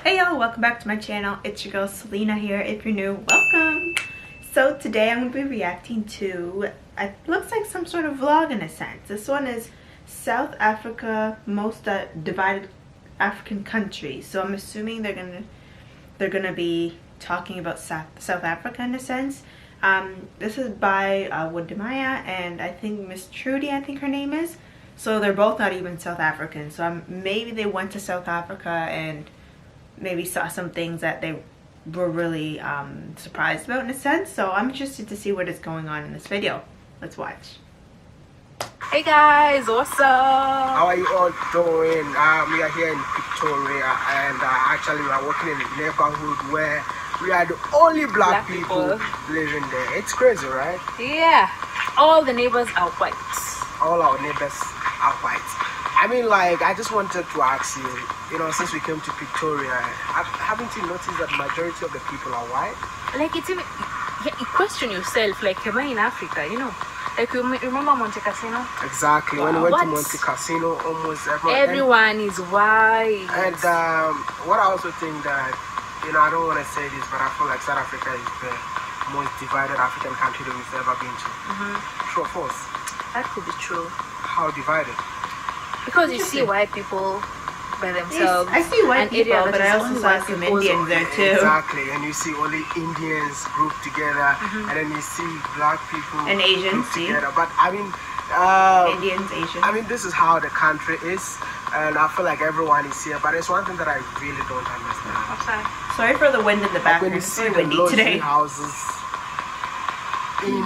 Hey y'all, welcome back to my channel. It's your girl Selena here. If you're new, welcome. So today I'm going to be reacting to, it looks like some sort of vlog in a sense. This one is South Africa, most divided African countries. So I'm assuming they're gonna be talking about South Africa in a sense. This is by WODE and I think Miss Trudy, I think her name is. So they're both not even South African. So maybe they went to South Africa and maybe saw some things that they were really surprised about in a sense. So I'm interested to see what is going on in this video. Let's watch. Hey guys, what's up? How are you all doing? We are here in Pretoria and actually we are working in a neighborhood where we are the only black people living there. It's crazy, right? Yeah, all the neighbors are white. All our neighbors are white. I mean, like, I just wanted to ask you, since we came to Pretoria, haven't you noticed that majority of the people are white? Like, it's even, you question yourself, like, am I in Africa, Like, you remember Monte Casino? Exactly. When we went to Monte Casino, almost everyone is white. And what I also think that, I don't want to say this, but I feel like South Africa is the most divided African country that we've ever been to. True or false? That could be true. How divided? Because you see white people by themselves. I see white people, but I also saw some Indians there too. Exactly, and you see only Indians grouped together, and then you see black people and Asians together. But I mean, Indians, Asians. I mean, this is how the country is, and I feel like everyone is here. But it's one thing that I really don't understand. Okay. Sorry for the wind in the background. When you see the luxury houses in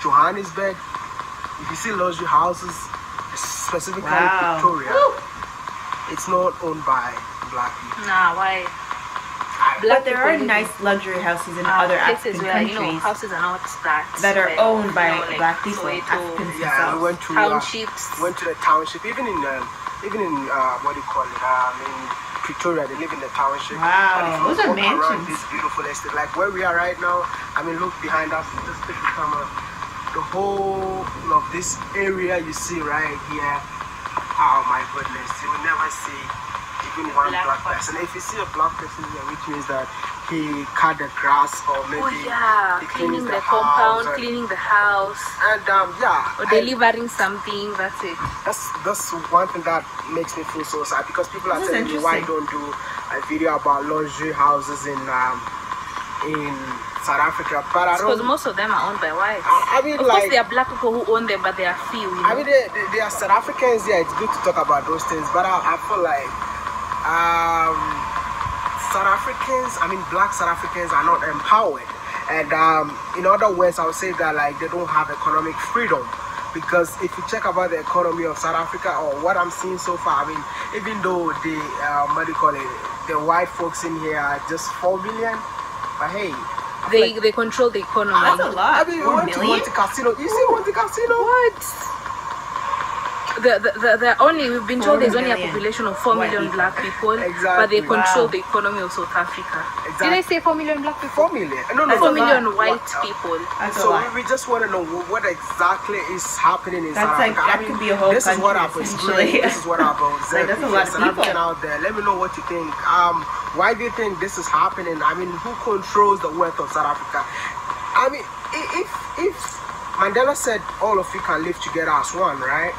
Johannesburg, if you see luxury houses, specifically Victoria, it's not owned by black people. Nah, why? But there are nice luxury houses in other African countries. Houses are not that are owned by black people. Africans yeah, we went to townships. Went to the township. Even in what do you call it? In Pretoria, they live in the township. Wow, those are mansions. This beautiful estate, like where we are right now. I mean, look behind us. Just take the camera. The whole of this area you see right here, oh my goodness, you will never see even one black person. If you see a black person here, which means that he cut the grass or maybe he cleaning the compound, cleaning the house, and or delivering something. That's it. That's one thing that makes me feel so sad, because people are telling me why don't do a video about luxury houses in South Africa, but I don't. Because most of them are owned by whites. I mean, of course, there are black people who own them, but there are few. I mean, they are South Africans. Yeah, it's good to talk about those things, but I feel like South Africans, I mean, black South Africans are not empowered, and in other words, I would say that like they don't have economic freedom. Because if you check about the economy of South Africa, or what I'm seeing so far, I mean, even though the what do you call it, the white folks in here are just 4 million, but hey. They control the economy. That's a lot. I mean, we went to Monte Casino. You see Monte Casino? What? We've been told there's only a population of 4 million black people, but they control the economy of South Africa. Did I say 4 million black people? 4 million. No, 4 million white people. So we just want to know what exactly is happening in South Africa. That could be a whole country, essentially. This is what I've observed. That's a lot of people out there. Let me know what you think. Why do you think this is happening? I mean, who controls the wealth of South Africa? I mean, if Mandela said all of you can live together as one, right?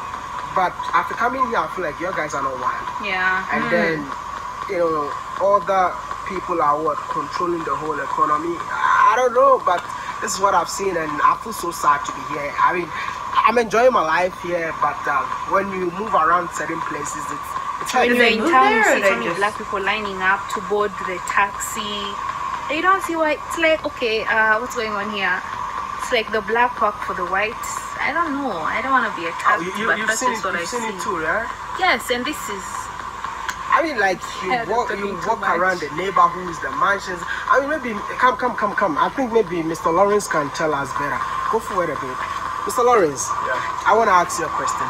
But after coming here, I feel like you guys are not one. Yeah. And then, other people are controlling the whole economy. I don't know, but this is what I've seen, and I feel so sad to be here. I mean, I'm enjoying my life here, but when you move around certain places, it's when you're in town, you see only black people lining up to board the taxi. You don't see why. It's like, okay, what's going on here? It's like the black work for the whites. I don't know. I don't want to be attacked, but that's just what I see. You've seen it too, right? Yes, and this is. I mean, like you walk around the neighborhoods, the mansions. I mean, maybe come. I think maybe Mr. Lawrence can tell us better. Go for it a bit, Mr. Lawrence. Yeah. I want to ask you a question.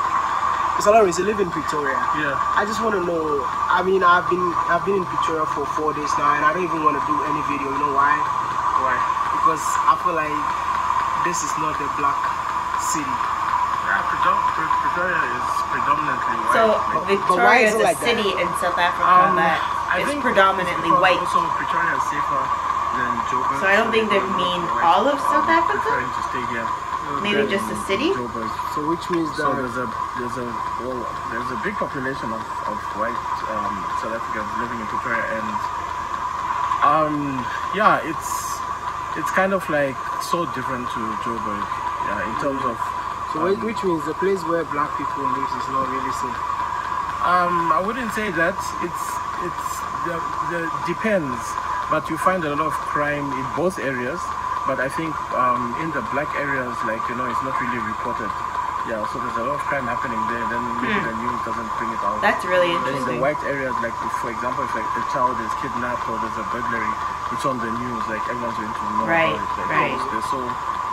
Mr. Lawrence, you live in Pretoria. Yeah. I just want to know. I mean, I've been in Pretoria for 4 days now, and I don't even want to do any video. You know why? Why? Because I feel like this is not a black city. Yeah, Pretoria is predominantly white. So Victoria is a city in South Africa, but I is predominantly white. Also, Pretoria is safer than Joburg. So I don't think they mean all of South Africa. Preferring to stay here. Maybe just the city. Joburg. So which means that there's a big population of white South Africans living in Pretoria, and yeah, it's kind of like so different to Joburg, in terms of. So which means the place where black people live is not really safe. I wouldn't say that. The depends, but you find a lot of crime in both areas. But I think in the black areas, like, it's not really reported. Yeah, so there's a lot of crime happening there. Then maybe the news doesn't bring it out. That's really Then interesting. in the white areas, like for example, if like a child is kidnapped or there's a burglary, it's on the news. Like everyone's going to know Right, about it. Like, right. They're so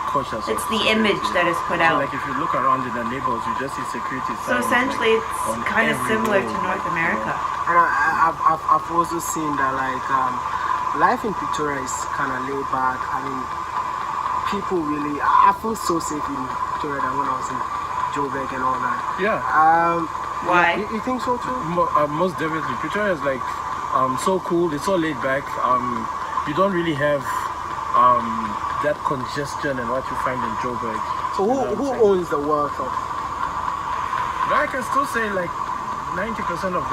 cautious. It's of the security. image that is put So out. like if you look around in the neighborhoods, you just see security So signs. essentially, like, it's on kind of every similar road, to North like, America. And I've also seen that like life in Pretoria is kind of laid back. I mean, people really. I feel so safe in Pretoria than when I was in Joburg and all that. Yeah. Why? You think so too? Most definitely. Pretoria is like so cool. It's so laid back. You don't really have that congestion and what you find in Joburg. So who owns the wealth of? But I can still say like 90% of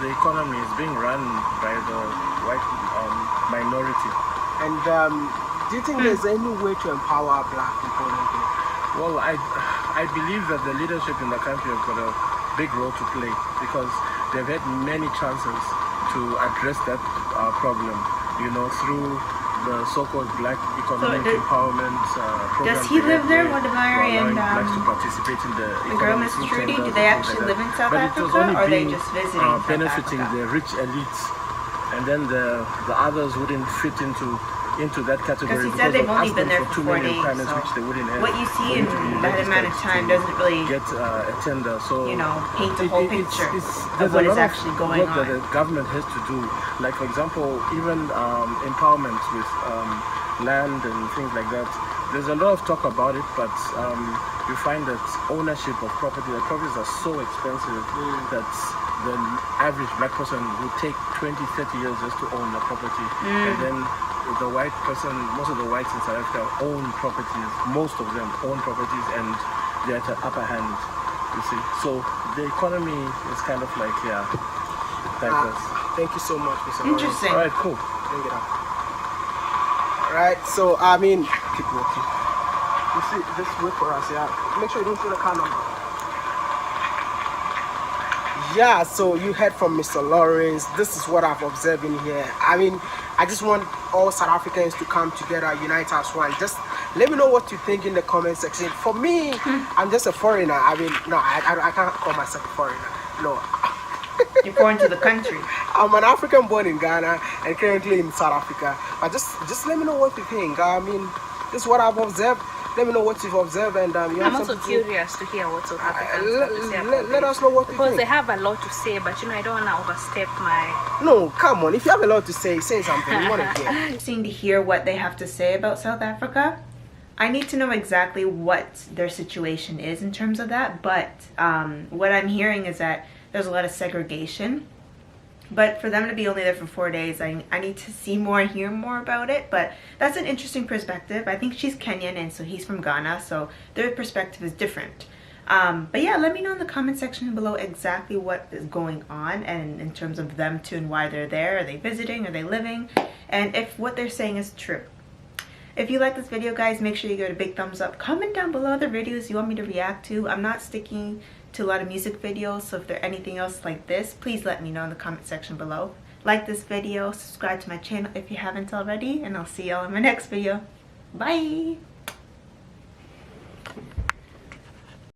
the economy is being run by the white minority. And do you think there's any way to empower black people? Well, I believe that the leadership in the country has got a big role to play because they've had many chances to address that problem, through the so-called black economic empowerment program. Does he live there, Wodemari, and blacks to participate in the girl Miss Trudy? Do they actually live in South Africa, or are they just visiting benefiting South Africa? the rich elites, and then the others wouldn't fit into that category. Because he said they've only been there for for 4 days, which they wouldn't have. What you see in that amount of time doesn't really get a tender. So paint the whole picture of what is actually going on. That the government has to do, like for example, even empowerment with land and things like that. There's a lot of talk about it, but you find that ownership of property, the properties are so expensive that the average black person would take 20, 30 years just to own the property, and then the white person, most of the whites in South Africa own properties, most of them own properties, and they're at the upper hand, you see. So the economy is kind of like, diverse. Thank you so much, Mr. Interesting. All right, cool. Bring it up. All right, so I mean, keep walking. You see, just wait for us, Make sure you don't throw the car number. Yeah, so you heard from Mr. Lawrence. This is what I've observed in here. I mean, I just want all South Africans to come together, unite as one. Just let me know what you think in the comment section. For me, I'm just a foreigner. I mean, no, I can't call myself a foreigner. No. You're foreign to the country. I'm an African born in Ghana and currently in South Africa. But just let me know what you think. I mean, this is what I've observed. Let me know what you've observed, and I'm also curious to hear what South Africans have to say about let us know what you think. Because they have a lot to say, but I don't want to overstep my... No, come on. If you have a lot to say something. We want to hear. Interesting to hear what they have to say about South Africa. I need to know exactly what their situation is in terms of that, but what I'm hearing is that there's a lot of segregation. But for them to be only there for 4 days, I need to see more and hear more about it. But that's an interesting perspective. I think she's Kenyan and so he's from Ghana, so their perspective is different. But yeah, let me know in the comment section below exactly what is going on and in terms of them too and why they're there. Are they visiting? Are they living? And if what they're saying is true. If you like this video, guys, make sure you give it a big thumbs up. Comment down below other videos you want me to react to. I'm not sticking to a lot of music videos, so if there's anything else like this, please let me know in the comment section below. Like this video, subscribe to my channel if you haven't already, and I'll see y'all in my next video. Bye!